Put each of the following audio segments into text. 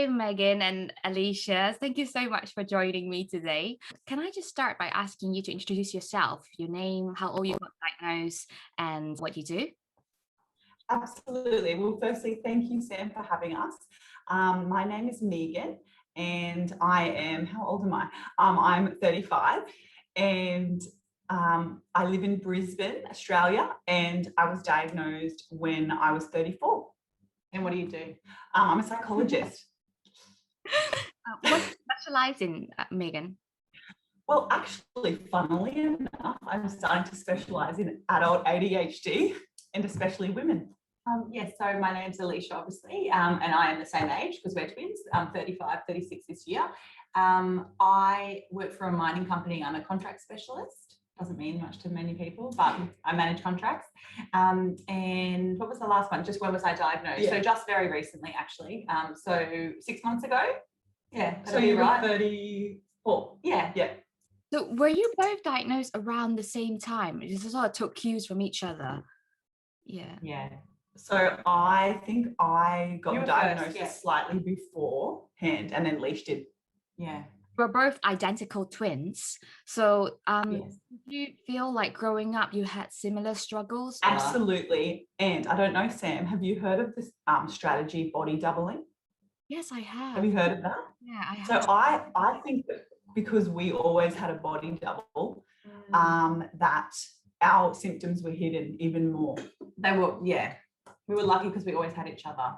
Hi, Megan and Aleisha. Thank you so much for joining me today. Can I just start by asking you to introduce yourself, your name, how old you got diagnosed, and what you do? Absolutely. Well, firstly, thank you, Sam, for having us. My name is Megan, and I am, how old am I? I'm 35, and I live in Brisbane, Australia, and I was diagnosed when I was 34. And what do you do? I'm a psychologist. What do you specialize in, Megan? Well, actually, funnily enough, I'm starting to specialise in adult ADHD and especially women. Yes, so my name's Aleisha, obviously, and I am the same age because we're twins. I'm 35, 36 this year. I work for a mining company. I'm a contract specialist. Doesn't mean much to many people, but I manage contracts. And what was the last one? Just when was I diagnosed? Yeah. So just very recently, actually. So 6 months ago. Yeah. So you were 34. Yeah. Yeah. So were you both diagnosed around the same time? You sort of took cues from each other. Yeah. Yeah. So I think I got diagnosed first, slightly beforehand, and then Leash did. Yeah. We're both identical twins. So Yes. do you feel like growing up you had similar struggles? Absolutely. And I don't know, Sam, have you heard of this strategy, body doubling? Yes, I have. Have you heard of that? Yeah, I have. So I think that because we always had a body double, that our symptoms were hidden even more. They were, yeah. We were lucky because we always had each other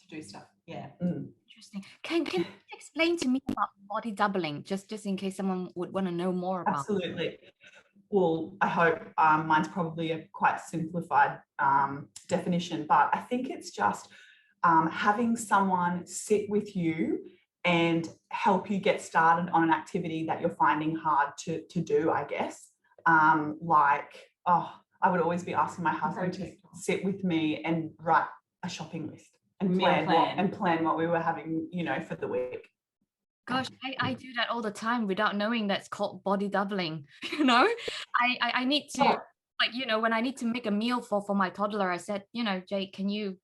to do stuff. Yeah. Interesting. Can you explain to me about body doubling, just in case someone would want to know more about? Absolutely. Well, I hope mine's probably a quite simplified definition, but I think it's just having someone sit with you and help you get started on an activity that you're finding hard to do, I guess. I would always be asking my husband to sit with me and write a shopping list and plan what we were having, for the week. Gosh, I do that all the time without knowing that's called body doubling. I need to, when I need to make a meal for my toddler, I said, Jake, can you,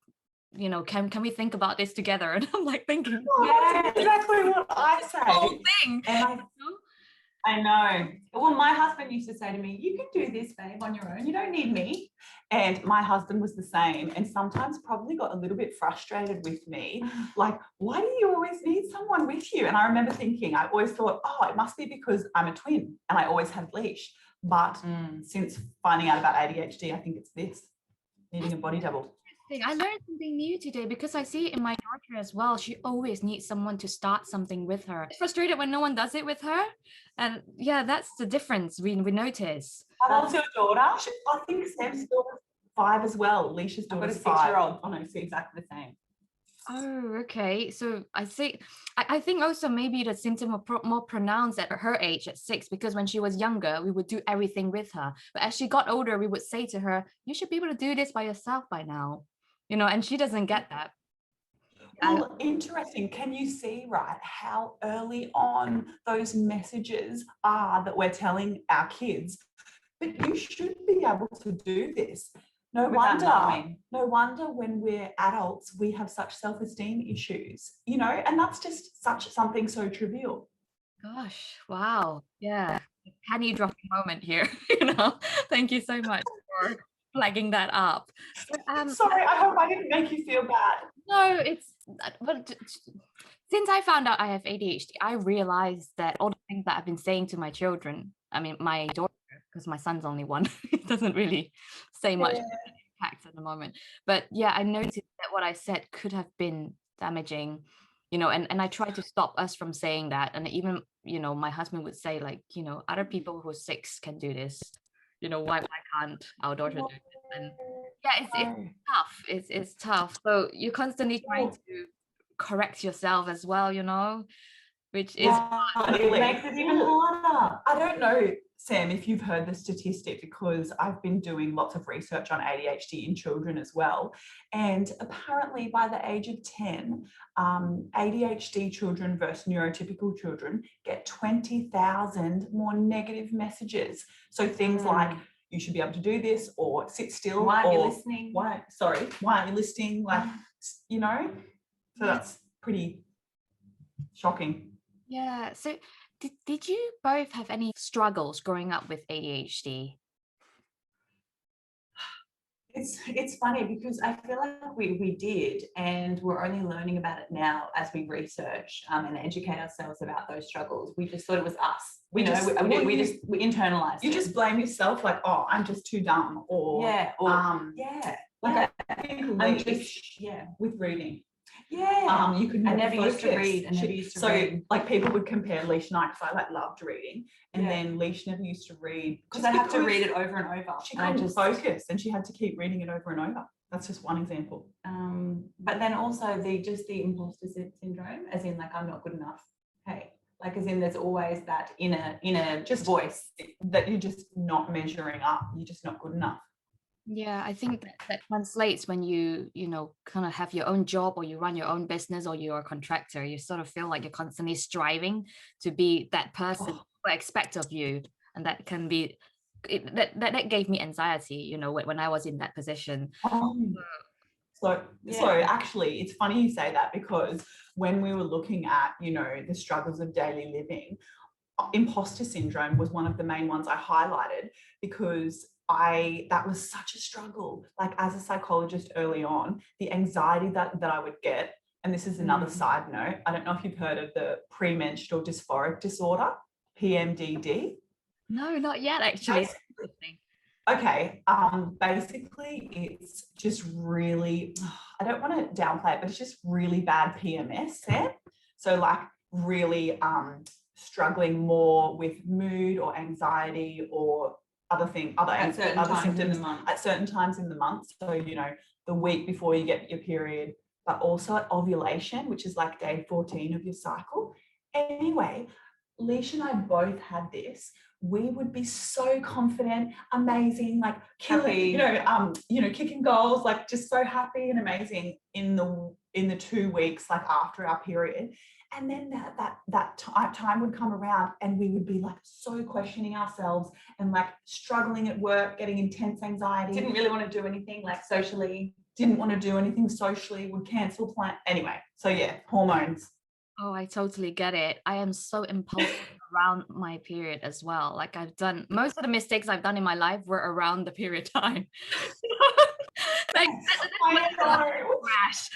can we think about this together? And I'm like thinking, that's exactly what I say. The whole thing. And I know. Well, my husband used to say to me, you can do this, babe, on your own. You don't need me. And my husband was the same, and sometimes probably got a little bit frustrated with me. Like, why do you always need someone with you? And I remember thinking, I always thought, it must be because I'm a twin and I always had Leash. But since finding out about ADHD, I think it's this, needing a body double. I learned something new today because I see it in my daughter as well. She always needs someone to start something with her. She's frustrated when no one does it with her. And yeah, that's the difference we notice. How old's your daughter? I think Sam's daughter's 5 as well. Leisha's daughter's 5. 6-year-old. Oh no, see, exactly the same. Oh, okay. So I think also maybe the symptom were more pronounced at her age at 6, because when she was younger, we would do everything with her. But as she got older, we would say to her, you should be able to do this by yourself by now. And she doesn't get that. Well, interesting. Can you see, how early on those messages are that we're telling our kids, but you should be able to do this. No wonder when we're adults, we have such self-esteem issues, and that's just something so trivial. Gosh, wow. Yeah. Penny dropping moment here, Thank you so much for flagging that up. Sorry, I hope I didn't make you feel bad. No, but since I found out I have ADHD, I realized that all the things that I've been saying to my children, my daughter, because my son's only 1, it doesn't really say much impact at the moment. But yeah, I noticed that what I said could have been damaging, and I tried to stop us from saying that. And even, my husband would say, like, other people who are 6 can do this. Why can't our daughter do this? And yeah, it's tough. It's tough. So you're constantly trying to correct yourself as well, which is it makes it even harder. I don't know, Sam, if you've heard the statistic, because I've been doing lots of research on ADHD in children as well. And apparently by the age of 10, ADHD children versus neurotypical children get 20,000 more negative messages. So things like, you should be able to do this, or sit still. Why aren't you listening? Why aren't you listening? So that's pretty Shocking. Yeah. So did you both have any struggles growing up with ADHD? It's funny because I feel like we did, and we're only learning about it now as we research and educate ourselves about those struggles. We just thought it was us. We internalized. You it. just blame yourself, like, oh, I'm just too dumb, or like I think with reading. Yeah. You could I never never used to focus. read. I never used to read. Like people would compare Leisha and I, because I like loved reading, and then Leisha never used to read because I have to read it over and over. She couldn't focus, and she had to keep reading it over and over. That's just one example. But then also the imposter syndrome, as in like I'm not good enough. Hey, like as in there's always that inner just voice that you're just not measuring up. You're just not good enough. Yeah, I think that translates when you kind of have your own job, or you run your own business, or you're a contractor. You sort of feel like you're constantly striving to be that person people expect of you, and that can be that gave me anxiety, when I was in that position. So actually, it's funny you say that, because when we were looking at, the struggles of daily living, imposter syndrome was one of the main ones I highlighted, because that was such a struggle. Like, as a psychologist early on, the anxiety that I would get, and this is another side note, I don't know if you've heard of the premenstrual dysphoric disorder, PMDD. No, not yet, actually. Okay, basically it's just really, I don't want to downplay it, but it's just really bad PMS, Sam. So like really struggling more with mood or anxiety or other symptoms at certain times in the month. So, the week before you get your period, but also at ovulation, which is like day 14 of your cycle. Anyway, Leisha and I both had this. We would be so confident, amazing, like killing, kicking goals, like just so happy and amazing in the 2 weeks, like after our period. And then that time would come around, and we would be like so questioning ourselves and like struggling at work, getting intense anxiety. Didn't really want to do anything like socially. Would cancel plan. Anyway, so yeah, hormones. Oh, I totally get it. I am so impulsive around my period as well. Like, I've done most of the mistakes I've done in my life were around the period time.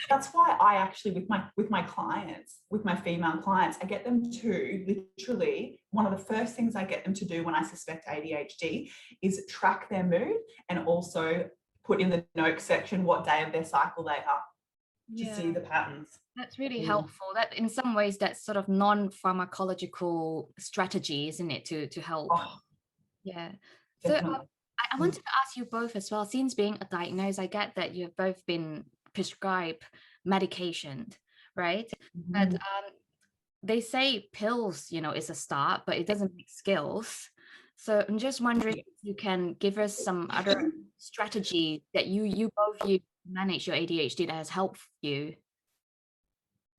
That's why I actually, with my clients, with my female clients, I get them to literally, one of the first things I get them to do when I suspect ADHD is track their mood, and also put in the notes section what day of their cycle they are, to see the patterns. That's really helpful. That in some ways, that's sort of non-pharmacological strategy, isn't it, to help? Yeah. So I wanted to ask you both as well, since being a diagnosed, I get that you've both been prescribed medication, right? But they say pills, is a start, but it doesn't make skills. So I'm just wondering if you can give us some other strategy that you both use to manage your ADHD that has helped you.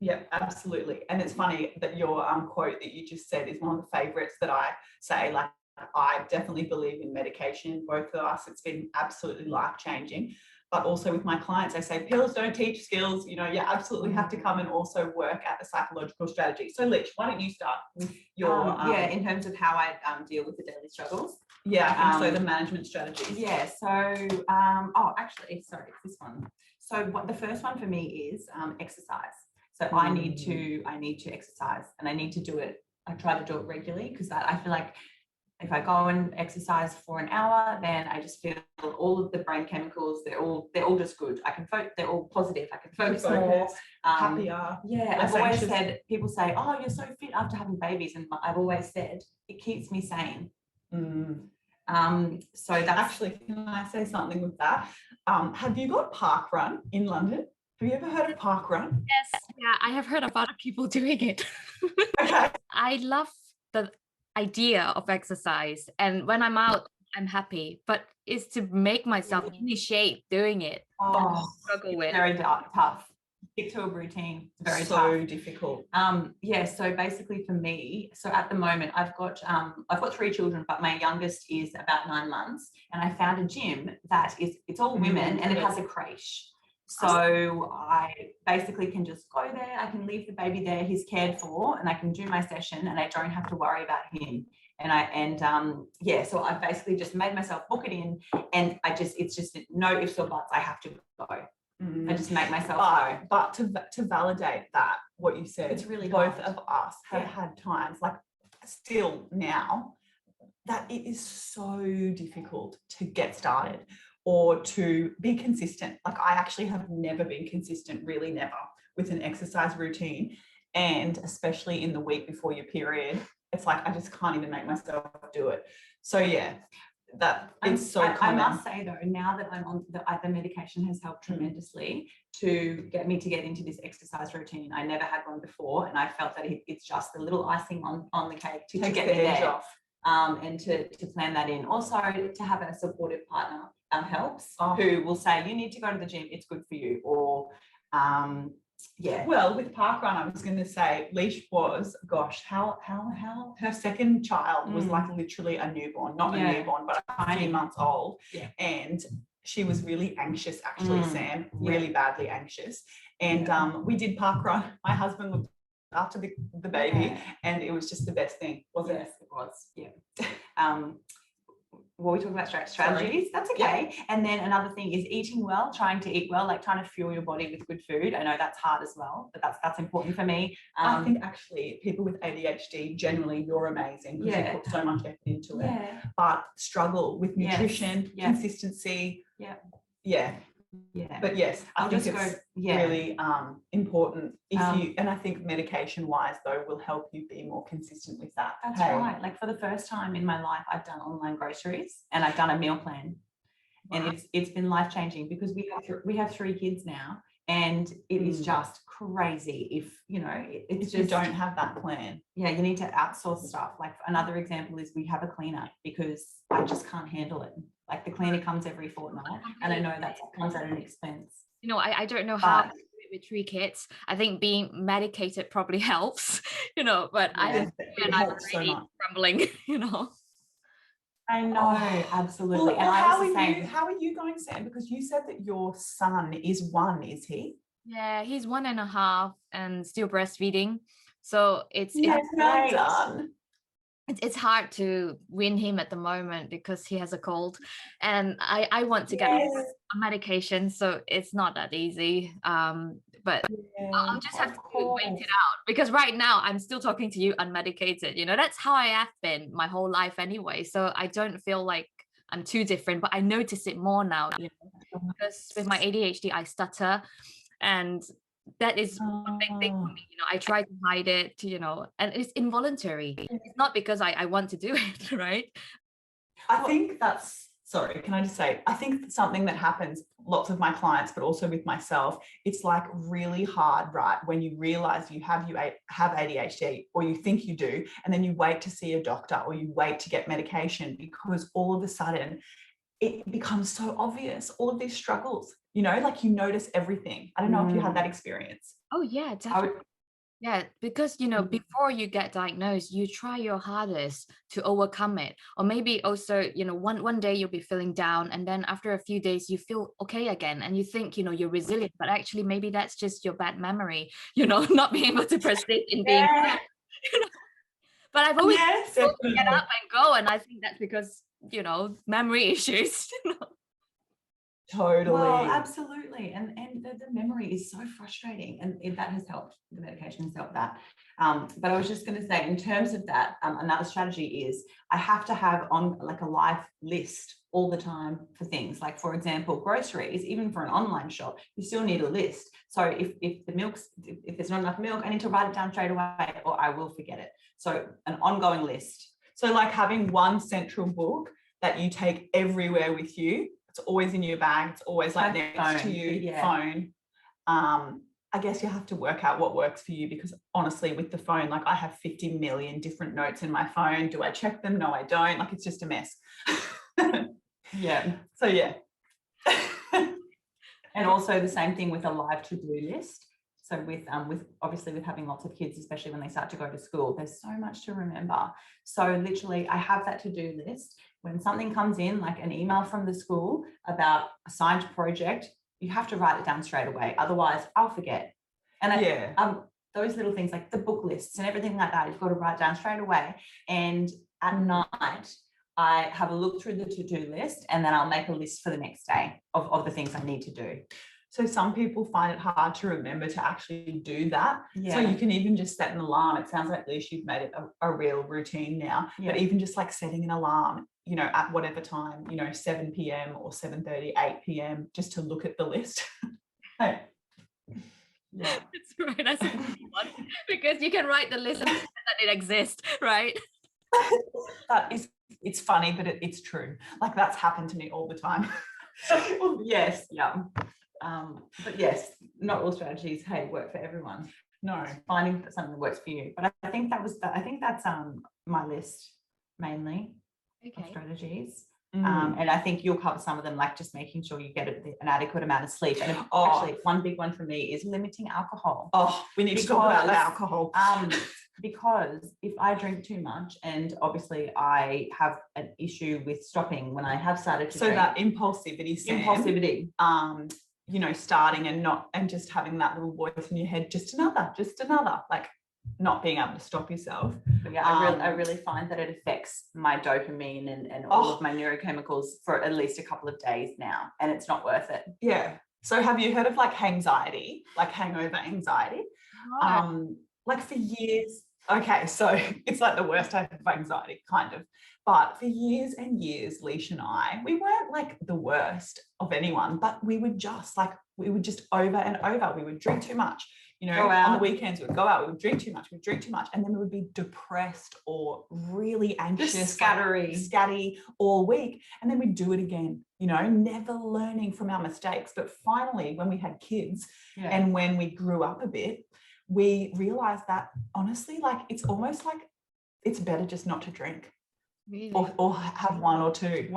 Yeah, absolutely. And it's funny that your quote that you just said is one of the favorites that I say. Like, I definitely believe in medication, both of us. It's been absolutely life-changing. But also with my clients, I say pills don't teach skills. You absolutely have to come and also work at the psychological strategy. So Leisha, why don't you start with your in terms of how I deal with the daily struggles? Yeah, I think so, the management strategies. Yeah, so actually, sorry, it's this one. So the first one for me is exercise. So I need to exercise, and I need to do it. I try to do it regularly, because I feel like if I go and exercise for an hour, then I just feel all of the brain chemicals, they're all just good. They're all positive. I can focus more, happier. Yeah, I've always said, people say, oh, you're so fit after having babies, and I've always said it keeps me sane. So that's actually, can I say something with that? Have you got Park Run in London? Have you ever heard of Park Run? Yes, yeah, I have heard of other people doing it. Okay. I love the idea of exercise, and when I'm out, I'm happy. But it's to make myself in shape doing it. Struggle with. Very tough. Stick to a routine. It's very tough. So difficult. So basically for me, so at the moment I've got 3 children, but my youngest is about 9 months, and I found a gym that it's all women, and it has a creche. So I basically can just go there, I can leave the baby there, he's cared for, and I can do my session and I don't have to worry about him. So I basically just made myself book it in, and it's just no ifs or buts, I have to go. I just make myself go. But to validate that, what you said, It's really both hard. of us have had times, like still now, that it is so difficult to get started or to be consistent. Like I actually have never been consistent, really never, with an exercise routine. And especially in the week before your period, it's like I just can't even make myself do it. So yeah, that it's so common. I must say though, now that I'm on the medication has helped tremendously to get me to get into this exercise routine. I never had one before, and I felt that it's just the little icing on the cake to get me there. Off. And to plan that in. Also, to have a supportive partner helps, who will say, you need to go to the gym, it's good for you. Or, Well, with parkrun, I was going to say, Leash was, gosh, how her second child was like literally a newborn, not a newborn, but a few months old. Yeah. And she was really anxious, actually, Sam, really badly anxious. And we did parkrun. My husband looked after the baby, and it was just the best thing, wasn't it? It was. Were we talking about strategies? Sorry. That's okay. Yeah. And then another thing is eating well, trying to eat well, like trying to fuel your body with good food. I know that's hard as well, but that's important for me. I think actually people with ADHD, generally you're amazing because you put so much effort into it, but struggle with nutrition, consistency. But yes, I think it's really important if you, and I think medication wise though will help you be more consistent with that. That's right. Like for the first time in my life, I've done online groceries and I've done a meal plan, and it's been life changing because we have 3 kids now, and it is just crazy if it's just, you don't have that plan. Yeah, you need to outsource stuff. Like another example is we have a cleaner because I just can't handle it. Like the cleaner comes every fortnight, and I know that comes at an expense. I don't know how to do it with 3 kids. I think being medicated probably helps, but I'm already crumbling, I know, absolutely. Well, how are you going, Sam? Because you said that your son is 1, is he? Yeah, he's 1.5 and still breastfeeding. So it's well done. It's hard to win him at the moment because he has a cold, and I want to get a medication, so it's not that easy. But I'll just have to wait it out, because right now I'm still talking to you unmedicated. That's how I have been my whole life anyway. So I don't feel like I'm too different, but I notice it more now, because with my ADHD I stutter, and that is a big thing for me. I try to hide it, and it's involuntary. It's not because I want to do it, right? I think that's, sorry, can I just say, I think something that happens lots of my clients, but also with myself, it's like really hard, right? When you realize you have ADHD, or you think you do, and then you wait to see a doctor or you wait to get medication, because all of a sudden it becomes so obvious, all of these struggles, like you notice everything. I don't know if you had that experience. Oh yeah, definitely. Yeah, because before you get diagnosed, you try your hardest to overcome it. Or maybe also, one day you'll be feeling down, and then after a few days you feel okay again, and you think you're resilient, but actually maybe that's just your bad memory, not being able to persist in being but I've always to get up and go, and I think that's because memory issues. Totally. Well, absolutely. And the memory is so frustrating, and that has helped. The medication has helped that. But I was just going to say, in terms of that, another strategy is I have to have on like a live list all the time for things. Like, for example, groceries, even for an online shop, you still need a list. So if there's not enough milk, I need to write it down straight away, or I will forget it. So an ongoing list. So like having one central book that you take everywhere with you. It's always in your bag. It's always like next to you, phone. I guess you have to work out what works for you, because honestly, with the phone, like I have 50 million different notes in my phone. Do I check them? No, I don't. Like, it's just a mess. So yeah. And also the same thing with a live to-do list. So with obviously with having lots of kids, especially when they start to go to school, there's so much to remember. So literally I have that to-do list. When something comes in, like an email from the school about a signed project, you have to write it down straight away. Otherwise I'll forget. And those little things like the book lists and everything like that, you've got to write down straight away. And at night, I have a look through the to-do list, and then I'll make a list for the next day of the things I need to do. So some people find it hard to remember to actually do that. Yeah. So you can even just set an alarm. It sounds like, Lish, you've made it a real routine now. Yeah. But even just like setting an alarm, you know, at whatever time, you know, 7 p.m. or 7:30, 8 p.m., just to look at the list. Hey. Yeah. That's right. That's a good one, because you can write the list and forget that it exists, right? It's funny, but it's true. Like, that's happened to me all the time. Well, yes, yeah. But yes, not all strategies, hey, work for everyone. No, finding something that works for you. But I think that's my list mainly of strategies. And I think you'll cover some of them, like just making sure you get an adequate amount of sleep. And actually, one big one for me is limiting alcohol. Oh, we need to talk about the alcohol. Because if I drink too much, and obviously I have an issue with stopping when I have started to drink. So that impulsivity, Sam, you know, starting and just having that little voice in your head, just another, like not being able to stop yourself. But yeah, I really find that it affects my dopamine and all of my neurochemicals for at least a couple of days now, and it's not worth it. Yeah. So have you heard of like anxiety, like hangover anxiety? Like for years. Okay, so it's like the worst type of anxiety, kind of. But for years and years, Leisha and I, we weren't like the worst of anyone, but we would just over and over. We would drink too much. You know, on the weekends we'd go out, we would drink too much, and then we would be depressed or really anxious, just scatty all week. And then we'd do it again, you know, never learning from our mistakes. But finally, when we had kids and when we grew up a bit, we realized that honestly, like, it's almost like it's better just not to drink. Really? Or have one or two.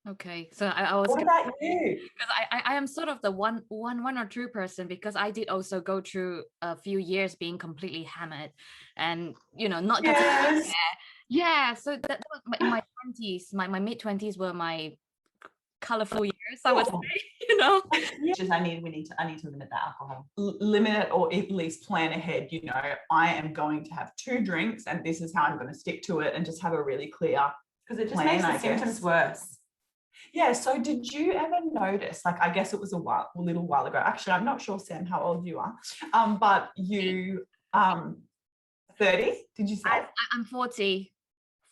Okay, so I was. What about you? Because I am sort of the one or two person, because I did also go through a few years being completely hammered, and you know, not just so that was in my 20s. My mid-20s were my colorful years, I would say, you know. I need to limit the alcohol. Limit it, or at least plan ahead. You know, I am going to have 2 drinks, and this is how I'm going to stick to it, and just have a really clear, because it just makes the symptoms worse. Yeah. So did you ever notice, like, I guess it was a little while ago. Actually, I'm not sure, Sam, how old you are. But you 30, did you say? I'm 40.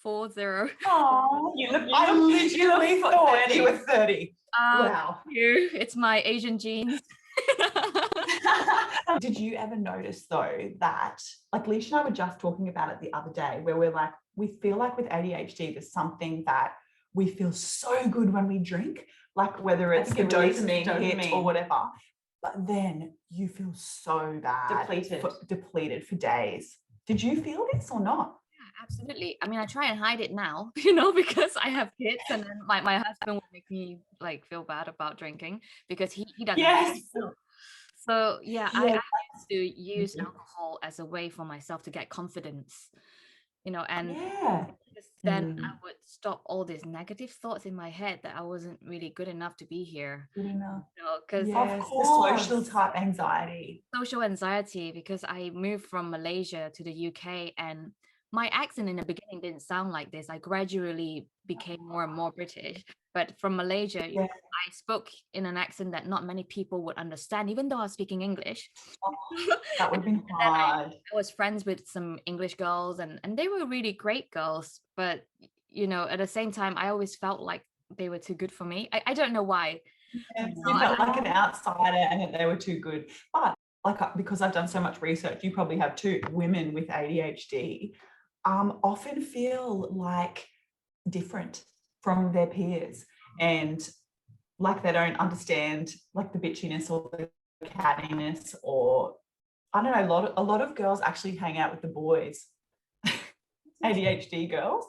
40. Oh, I literally thought you were 30. Wow. It's my Asian genes. Did you ever notice though that, like, Leisha and I were just talking about it the other day, where we're like, we feel like with ADHD there's something that we feel so good when we drink, like whether it's the dopamine hit or whatever, but then you feel so bad, depleted for days. Did you feel this or not? Yeah, absolutely. I mean, I try and hide it now, you know, because I have kids, and then my husband will make me like feel bad about drinking because he doesn't. Yes. So yeah, I used to use alcohol as a way for myself to get confidence, you know, and then I would stop all these negative thoughts in my head that I wasn't really good enough to be here. Good enough. You know, because the social type anxiety. Social anxiety, because I moved from Malaysia to the UK, and my accent in the beginning didn't sound like this. I gradually became more and more British. But from Malaysia, I spoke in an accent that not many people would understand, even though I was speaking English. That would have been hard. I was friends with some English girls, and they were really great girls. But, you know, at the same time, I always felt like they were too good for me. I don't know why. Yeah, you felt like an outsider and that they were too good. But like, because I've done so much research, you probably have too, women with ADHD often feel like different from their peers, and like they don't understand like the bitchiness or the cattiness, or I don't know, a lot of girls actually hang out with the boys. ADHD girls.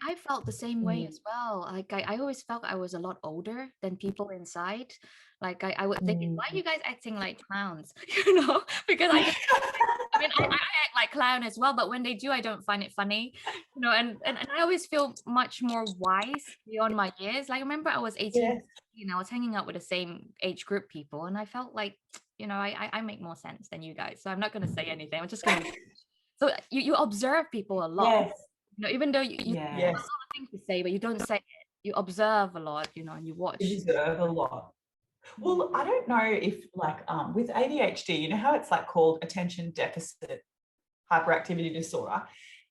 I felt the same way as well. Like I always felt I was a lot older than people inside. Like I would think, why are you guys acting like clowns? Because I act like clown as well, but when they do, I don't find it funny. And I always feel much more wise beyond my years. Like I remember I was 18, Yes. I was hanging out with the same age group people, and I felt like, I make more sense than you guys. So I'm not gonna say anything. I'm just gonna so you observe people a lot. Yes. Even though you Yeah. Yes. things to say, but you don't say it. You observe a lot, and you watch. You deserve a lot. Well, I don't know if like with ADHD, you know how it's like called attention deficit hyperactivity disorder.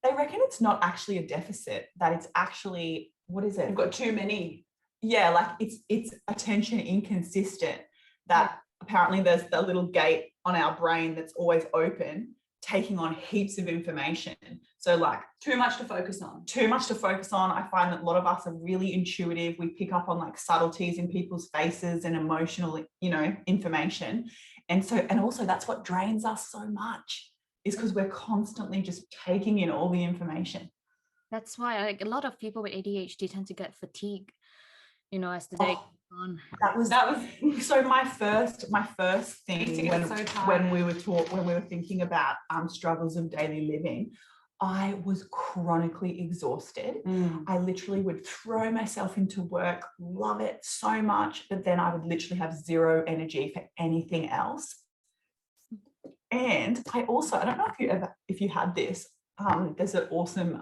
They reckon it's not actually a deficit, that it's actually, what is it? You've got too many. Yeah, like it's attention inconsistent, that apparently there's the little gate on our brain that's always open, taking on heaps of information. So like Too much to focus on. I find that a lot of us are really intuitive. We pick up on like subtleties in people's faces and emotional, information. And also that's what drains us so much, is because we're constantly just taking in all the information. That's why like a lot of people with ADHD tend to get fatigued, as the day goes on. That was so my first thing when we were thinking about struggles of daily living. I was chronically exhausted. I literally would throw myself into work, love it so much, but then I would literally have zero energy for anything else. And I don't know if you had this, there's an awesome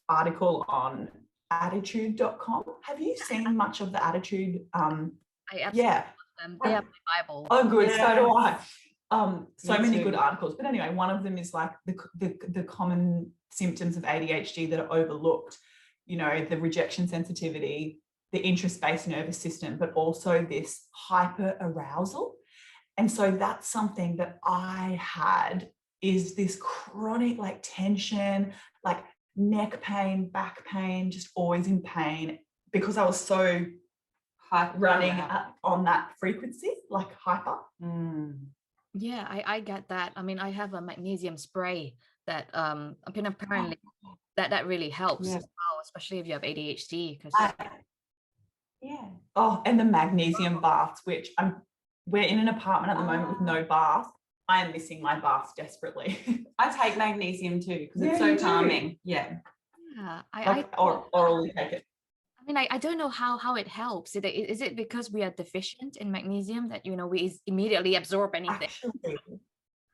article on attitude.com. Have you seen much of the attitude? I absolutely love them. They are my Bible. Oh, good. Yes. So do I. So Me many too. good articles. But anyway, one of them is like the common symptoms of ADHD that are overlooked. The rejection sensitivity, the interest-based nervous system, but also this hyper arousal. And so that's something that I had, is this chronic like tension, like neck pain, back pain, just always in pain, because I was so running on that frequency, like hyper. Yeah, I get that. I mean, I have a magnesium spray that apparently that really helps as well, especially if you have ADHD. Because and the magnesium baths, which we're in an apartment at the moment with no bath. I am missing my bath desperately. I take magnesium too because it's so calming. Yeah. I orally take it. I mean, I don't know how it helps. Is it because we are deficient in magnesium that we immediately absorb anything? Actually,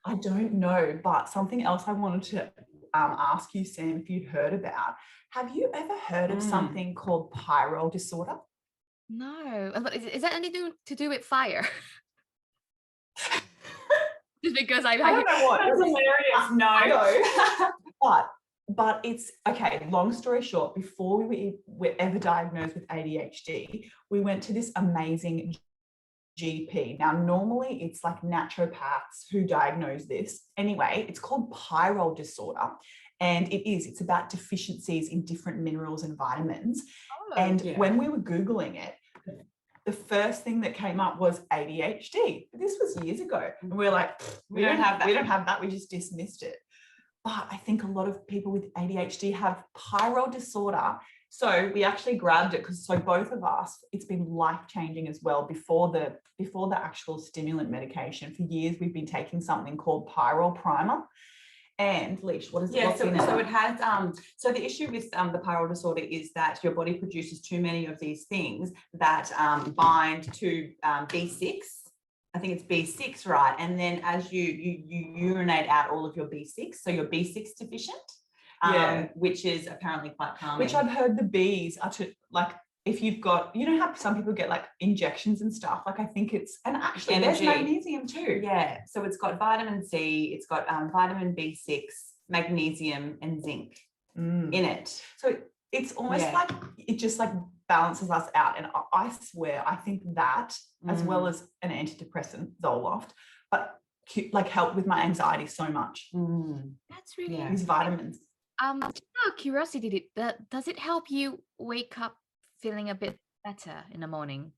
I don't know, but something else I wanted to ask you, Sam, if you'd heard about. Have you ever heard of something called Pyrol disorder? No. Is that anything to do with fire? Just because I don't know what. That's hilarious. No. But it's okay. Long story short, before we were ever diagnosed with ADHD, we went to this amazing GP. Now, normally it's like naturopaths who diagnose this. Anyway, it's called Pyrol disorder. And it's about deficiencies in different minerals and vitamins. When we were Googling it, the first thing that came up was ADHD. This was years ago. And we were like, we don't have that. We just dismissed it. But I think a lot of people with ADHD have Pyrol disorder. So we actually grabbed it because both of us, it's been life-changing as well. Before the actual stimulant medication, for years we've been taking something called Pyrol Primer. And Leish, what is it? Yeah, so it has so the issue with the Pyrol disorder is that your body produces too many of these things that bind to B6. I think it's B6, right? And then as you urinate out all of your B6, so you're B6 deficient, which is apparently quite calming. Which I've heard the Bs are to, like, if you've got, how some people get like injections and stuff, like I think it's, and actually there's magnesium too. Yeah, so it's got vitamin C, it's got vitamin B6, magnesium and zinc in it. So it's almost like, it just like balances us out. And I swear, I think that as well as an antidepressant, Zoloft, but like helped with my anxiety so much. That's really these vitamins. Just out of curiosity, does it help you wake up feeling a bit better in the morning?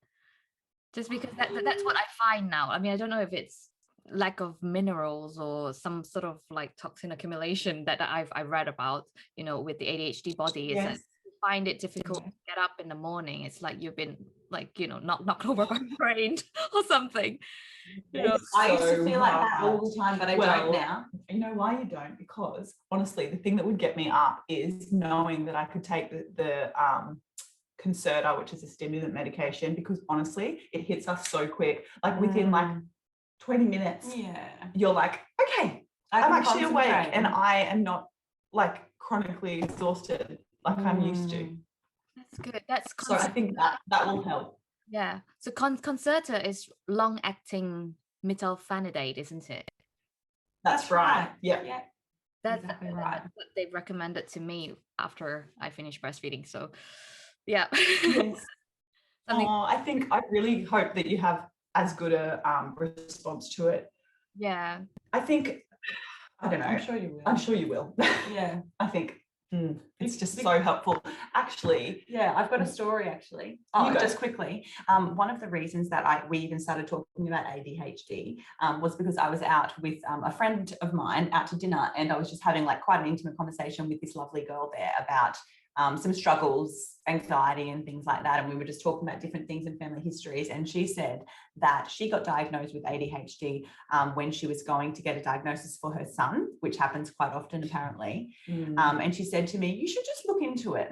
Just because that's what I find now. I mean, I don't know if it's lack of minerals or some sort of like toxin accumulation that I read about, you know, with the ADHD body, is that Yes. you find it difficult to get up in the morning. It's like you've been like, you know, knocked over by a train or something. You know, It's I used to so feel like that all hard. the time, but I Well, don't now. You know why you don't? Because honestly, the thing that would get me up is knowing that I could take the Concerta, which is a stimulant medication, because honestly, it hits us so quick. Like within like 20 minutes, Yeah. you're like, okay, I I'm can actually awake concentrate. and I am not like chronically exhausted like I'm used to. that's good. That's So I think that will help. yeah. So Concerta is long-acting methylphenidate, isn't it? That's right. Yeah. Yeah. That's Exactly right. what they recommended to me after I finished breastfeeding. So yeah. Yes. Something, I really hope that you have as good a response to it. yeah. I think, I don't know. I'm sure you will. I'm sure you will. Yeah. I think it's just so helpful. Actually, Yeah, I've got a story actually. You go. Just quickly. One of the reasons that we even started talking about ADHD was because I was out with a friend of mine out to dinner, and I was just having like quite an intimate conversation with this lovely girl there about some struggles, anxiety and things like that. And we were just talking about different things in family histories. And she said that she got diagnosed with ADHD when she was going to get a diagnosis for her son, which happens quite often apparently. And she said to me, you should just look into it.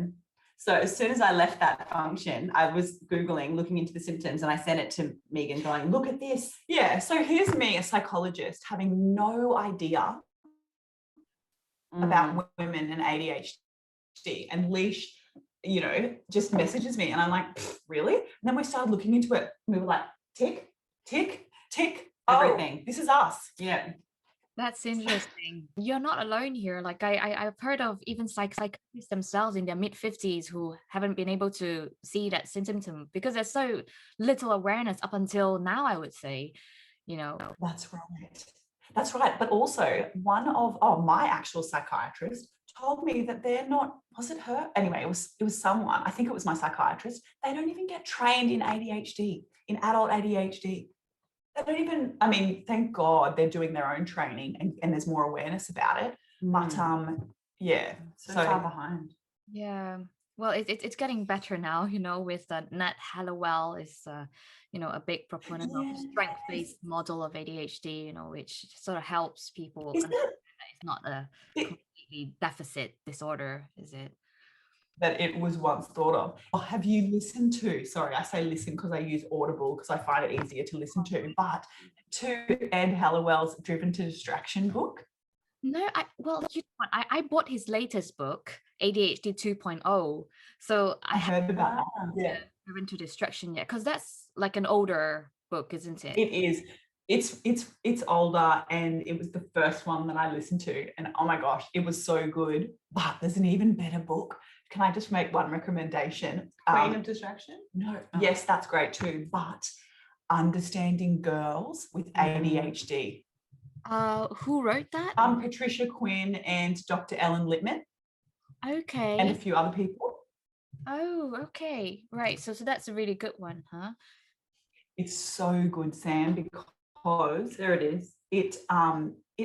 So as soon as I left that function, I was Googling, looking into the symptoms, and I sent it to Megan going, look at this. Yeah. So here's me, a psychologist, having no idea about women and ADHD, and Leash, you know, just messages me and I'm like, really? And then we started looking into it. And we were like, tick, tick, tick. Everything. Oh, this is us. Yeah. That's interesting. You're not alone here. Like I've heard of even psychiatrists themselves in their mid-50s who haven't been able to see that symptom because there's so little awareness up until now, I would say, you know. That's right. That's right. But also one of my actual psychiatrist told me that they're not, was it her? Anyway, it was someone, I think it was my psychiatrist. They don't even get trained in ADHD, in adult ADHD. They don't even, I mean, thank God they're doing their own training and there's more awareness about it. But yeah. So far behind. Yeah. Well, it's getting better now, you know, with Nat Hallowell is, you know, a big proponent of strength-based model of ADHD, you know, which sort of helps people understand that it's not a completely deficit disorder, is it? That it was once thought of. Oh, have you listened to, sorry, I say listen because I use Audible because I find it easier to listen to, but to Ed Hallowell's Driven to Distraction book? No, well, you know what? I bought his latest book, ADHD 2.0. So I heard about that. Yeah. Driven to Distraction yet, because that's like an older book, isn't it? It is. It's older, and it was the first one that I listened to, and oh my gosh, it was so good. But there's an even better book. Can I just make one recommendation? Queen of Distraction? No. Oh. Yes, that's great too. But Understanding Girls with ADHD. Who wrote that? Patricia Quinn and Dr. Ellen Littman. Okay. And a few other people. Oh, okay. Right. So that's a really good one, huh? It's so good, Sam, because there it is. It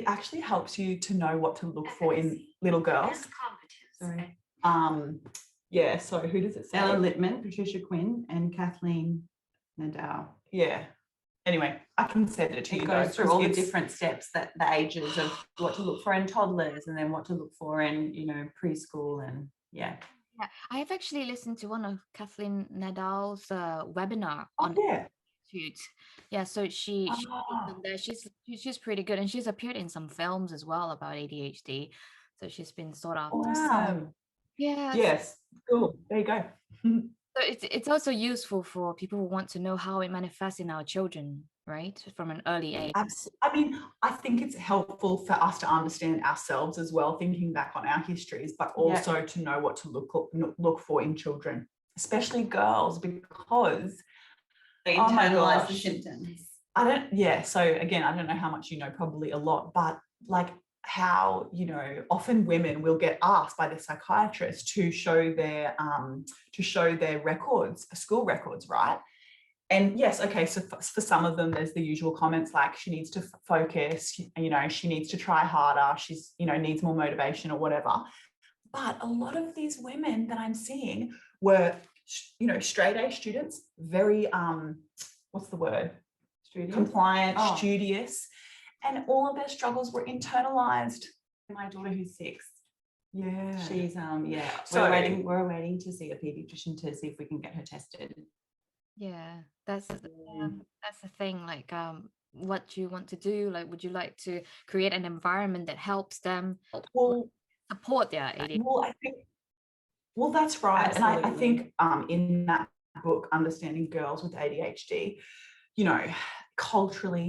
actually helps you to know what to look for in little girls. Sorry. Yeah, so who does it say? Ellen Littman, Patricia Quinn, and Kathleen Nadal. Yeah. Anyway, I can send it to you. It goes through all the different steps, that the ages of what to look for in toddlers, and then what to look for in, you know, preschool, and yeah. Yeah, I have actually listened to one of Kathleen Nadal's webinar on Institute. Yeah, so she's pretty good, and she's appeared in some films as well about ADHD. So she's been sort of awesome. Yeah. Yes. Cool. There you go. So it's also useful for people who want to know how it manifests in our children, right? From an early age. Absolutely. I mean, I think it's helpful for us to understand ourselves as well, thinking back on our histories, but also to know what to look for in children, especially girls, because they internalize the symptoms. So again, I don't know how much you know, probably a lot, but like how, you know, often women will get asked by the psychiatrist to show their records, school records, right? And yes, okay, so for some of them, there's the usual comments like she needs to focus, you know, she needs to try harder, she's, you know, needs more motivation or whatever. But a lot of these women that I'm seeing were, you know, straight A students, very, what's the word? Studious? Compliant, Oh. studious, and all of their struggles were internalized. My daughter who's 6. Yeah. She's yeah. So- we're waiting to see a pediatrician to see if we can get her tested. Yeah, that's the thing. Like, what do you want to do? Like, would you like to create an environment that helps them Well, support their ADHD? well, I think, well, that's right. And I Absolutely. think in that book, Understanding Girls with ADHD, you know, culturally,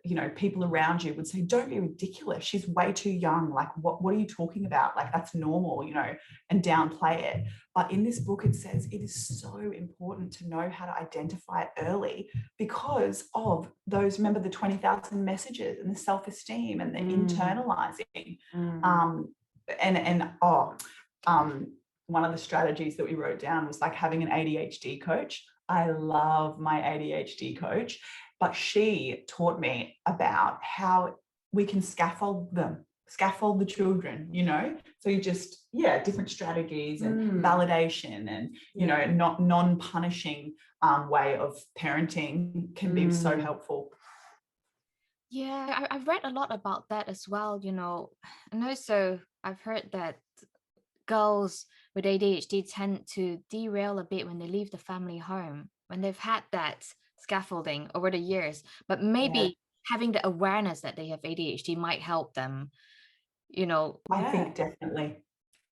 you know, people around you would say, don't be ridiculous. She's way too young. Like, what are you talking about? Like, that's normal, you know, and downplay it. But in this book, it says it is so important to know how to identify it early because of those, remember the 20,000 messages and the self-esteem and the internalizing. One of the strategies that we wrote down was like having an ADHD coach. I love my ADHD coach, but she taught me about how we can scaffold the children, you know? So you just, different strategies and validation and, you know, not non-punishing way of parenting can be so helpful. Yeah, I've read a lot about that as well, you know, and also I've heard that girls with ADHD tend to derail a bit when they leave the family home, when they've had that scaffolding over the years, but maybe having the awareness that they have ADHD might help them, you know. I think definitely.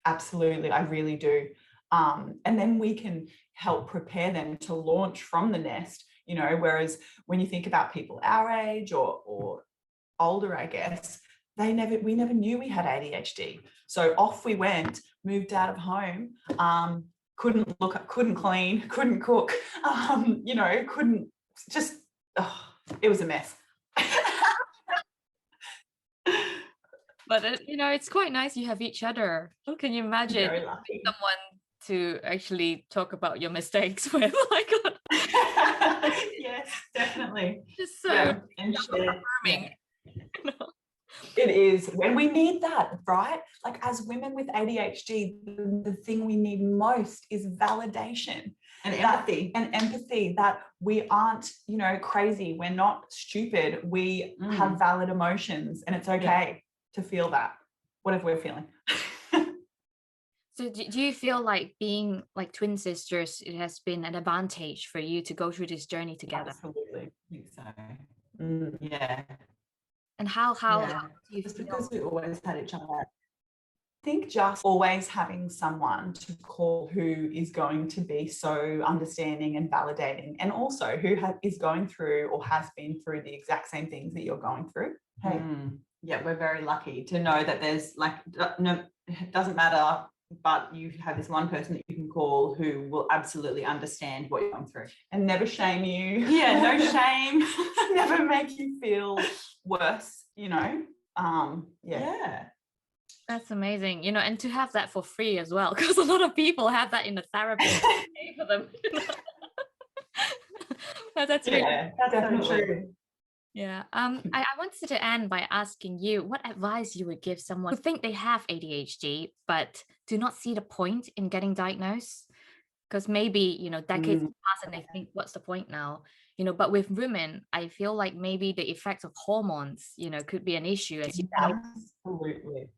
Absolutely. I really do. And then we can help prepare them to launch from the nest, you know, whereas when you think about people our age or older, I guess, we never knew we had ADHD. So off we went, moved out of home, couldn't clean, couldn't cook, you know, couldn't just, it was a mess. But you know, it's quite nice you have each other. Can you imagine Very lucky. someone to actually talk about your mistakes with? My God. Yes, definitely. Just so and share. affirming. You know? It is, and we need that, right? Like as women with ADHD, the thing we need most is validation And empathy. That we aren't, you know, crazy. We're not stupid. We have valid emotions, and it's okay to feel that, whatever we're feeling. So do you feel like being like twin sisters, it has been an advantage for you to go through this journey together? Absolutely. I think so. Yeah. And how do you Just feel? because we always had each other. I think just always having someone to call who is going to be so understanding and validating, and also who is going through or has been through the exact same things that you're going through. Hey. Yeah, we're very lucky to know that there's like, no, it doesn't matter, but you have this one person that you can call who will absolutely understand what you're going through. And never shame you. Yeah, no shame. Never make you feel worse, you know. Yeah. That's amazing, you know, and to have that for free as well, because a lot of people have that in the therapy pay for them. You know? But that's really that's definitely true. Yeah. I wanted to end by asking you what advice you would give someone who think they have ADHD but do not see the point in getting diagnosed. Because maybe, you know, decades pass and they think, what's the point now? You know, but with women, I feel like maybe the effects of hormones, you know, could be an issue as you Absolutely.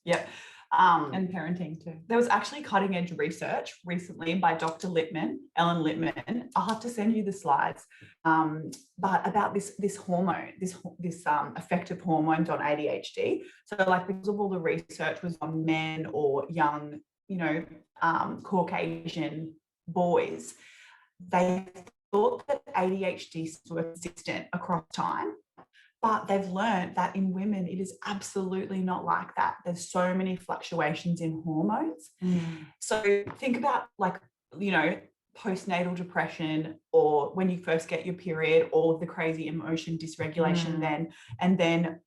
Yep. And parenting too. There was actually cutting edge research recently by Dr. Ellen Littman. I'll have to send you the slides. But about this hormone, this effect of hormones on ADHD. So like because of all the research was on men or young, you know, Caucasian boys, they thought that ADHD were consistent across time. But they've learned that in women, it is absolutely not like that. There's so many fluctuations in hormones. So think about like, you know, postnatal depression or when you first get your period, all of the crazy emotion dysregulation then, and then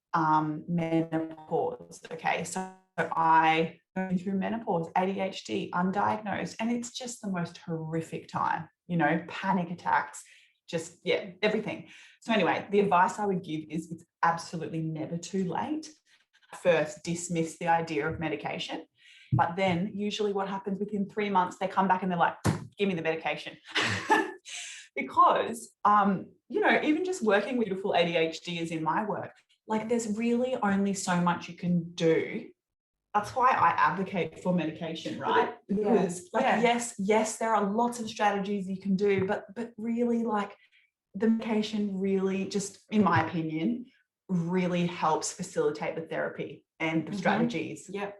menopause. Okay, so I going through menopause, ADHD, undiagnosed, and it's just the most horrific time, you know, panic attacks, just, yeah, everything. So anyway, the advice I would give is it's absolutely never too late. First, dismiss the idea of medication. But then usually what happens within 3 months, they come back and they're like, give me the medication. Because, you know, even just working with beautiful ADHDers in my work, like there's really only so much you can do. That's why I advocate for medication, right? Because yes, there are lots of strategies you can do, but really like the medication really just, in my opinion, really helps facilitate the therapy and the strategies. Yep,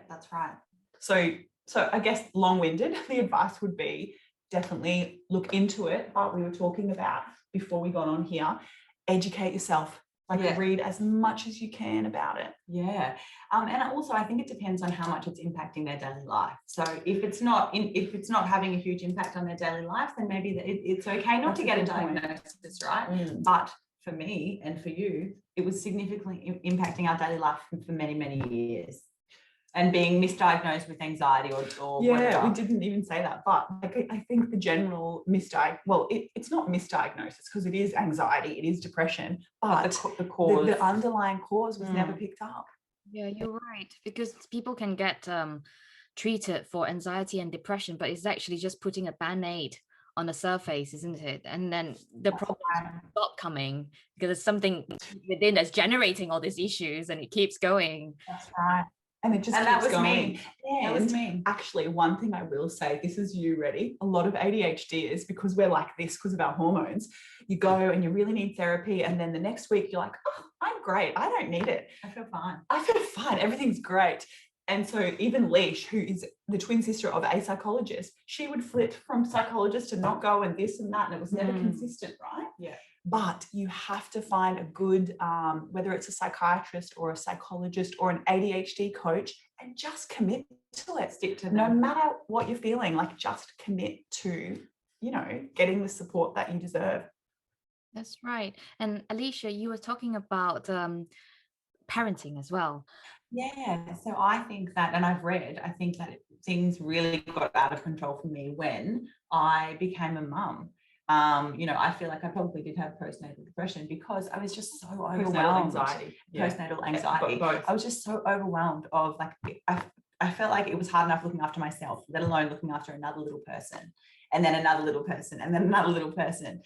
that's right. So I guess long-winded, the advice would be definitely look into it. What we were talking about before we got on here, educate yourself. Like read as much as you can about it. Yeah. And also I think it depends on how much it's impacting their daily life. So if it's not having a huge impact on their daily life, then maybe it's okay not to get a diagnosis, right? But for me and for you, it was significantly impacting our daily life for many, many years. And being misdiagnosed with anxiety or whatever. We didn't even say that, but like, I think the general it's not misdiagnosis because it is anxiety, it is depression, but the cause, the underlying cause was never picked up. Yeah, you're right, because people can get treated for anxiety and depression, but it's actually just putting a band-aid on the surface, isn't it? And then the problems stop coming because there's something within that's generating all these issues, and it keeps going. That's right. And it just keeps going. That was me. Actually, one thing I will say, this is you ready. A lot of ADHDers, because we're like this because of our hormones, you go and you really need therapy. And then the next week you're like, oh, I'm great. I don't need it. I feel fine. Everything's great. And so even Aleisha, who is the twin sister of a psychologist, she would flip from psychologist to not go and this and that. And it was never consistent, right? Yeah. But you have to find a good, whether it's a psychiatrist or a psychologist or an ADHD coach, and just commit to it. Stick to them. No matter what you're feeling, like just commit to, you know, getting the support that you deserve. That's right. And Aleisha, you were talking about parenting as well. Yeah, so I think that, and I think that things really got out of control for me when I became a mum. You know, I feel like I probably did have postnatal depression because I was just so overwhelmed. Postnatal anxiety. Both. I was just so overwhelmed of like, I felt like it was hard enough looking after myself, let alone looking after another little person, and then another little person, and then another little person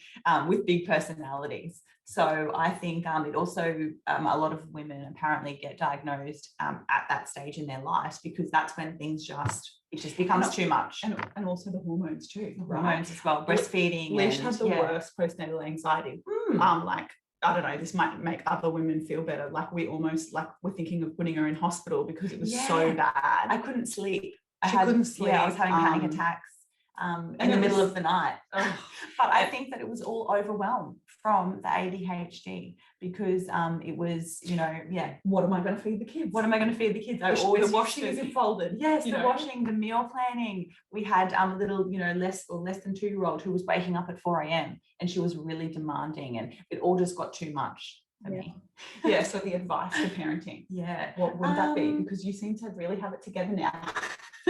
with big personalities. So I think it also, a lot of women apparently get diagnosed at that stage in their lives because that's when it just becomes too much. And also the hormones too. Hormones as well, breastfeeding. Aleisha had the worst postnatal anxiety. Like, I don't know, this might make other women feel better. Like we're thinking of putting her in hospital because it was so bad. I couldn't sleep. She couldn't sleep. Yeah, I was having panic attacks in the middle of the night. But I think that it was all overwhelmed from the ADHD because it was, you know, what am I going to feed the kids? What am I going to feed the kids? The washing isn't folded. Yes, the washing, the meal planning. We had a little, you know, less than 2-year-old who was waking up at 4 a.m. and she was really demanding, and it all just got too much for me. Yeah, so the advice for parenting. Yeah. What would that be? Because you seem to really have it together now.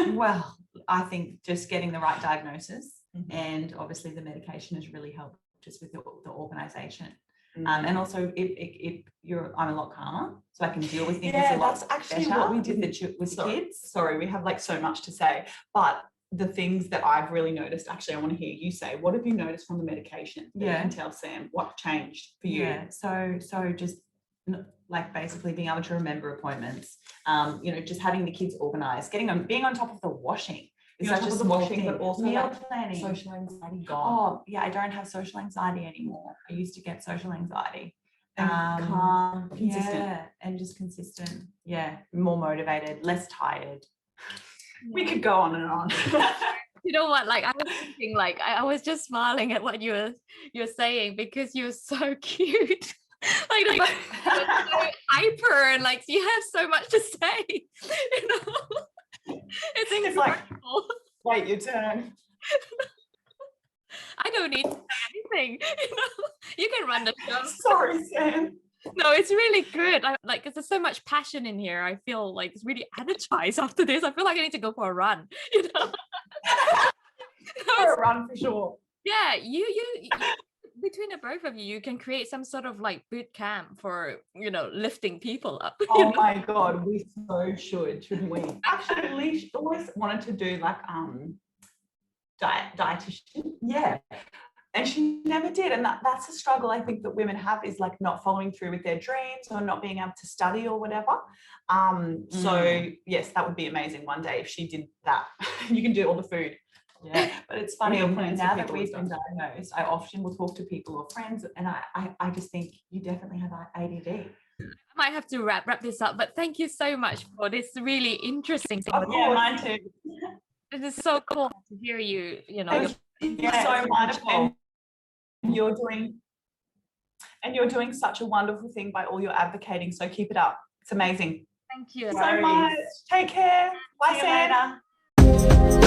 Well, I think just getting the right diagnosis and obviously the medication has really helped just with the organisation. And also I'm a lot calmer, so I can deal with things a lot. That's actually better what we did with the kids. Sorry, we have like so much to say, but the things that I've really noticed, actually I want to hear you say, what have you noticed from the medication that you can tell Sam what changed for you? Yeah, so just like basically being able to remember appointments, you know, just having the kids organised, being on top of the washing. It's not just the washing, but also meal planning. Social anxiety gone. Oh, yeah, I don't have social anxiety anymore. I used to get social anxiety. And calm, consistent. Yeah, and just consistent. Yeah, more motivated, less tired. We could go on and on. You know what? Like I was thinking, like I was just smiling at what you're saying because you're so cute. like you're so hyper and like you have so much to say. You know, it's incredible. Like, wait your turn. I don't need to say anything. You know, you can run the show. Sorry, Sam. No, it's really good. Because there's so much passion in here. I feel like it's really energized after this. I feel like I need to go for a run. You know, For a run for sure. Yeah, you between the both of you, you can create some sort of like boot camp for, you know, lifting people up. you Oh know? my God, we so shouldn't we? Actually, Aleisha always wanted to do like dietitian. Yeah. And she never did. And that's a struggle I think that women have, is like not following through with their dreams or not being able to study or whatever. So yes, that would be amazing one day if she did that. You can do all the food. Yeah. But it's funny, Now that that we've we've been diagnosed, I often will talk to people or friends, and I just think you definitely have ADD. I might have to wrap this up, but thank you so much for this really interesting thing. Of Yeah, course. mine too. It is so cool to hear you, you know, your Thank you Yeah, so it's much. wonderful. And you're doing such a wonderful thing by all your advocating. So keep it up. It's amazing. thank you. Thank you so much. Take care. Bye, See you Sam. later.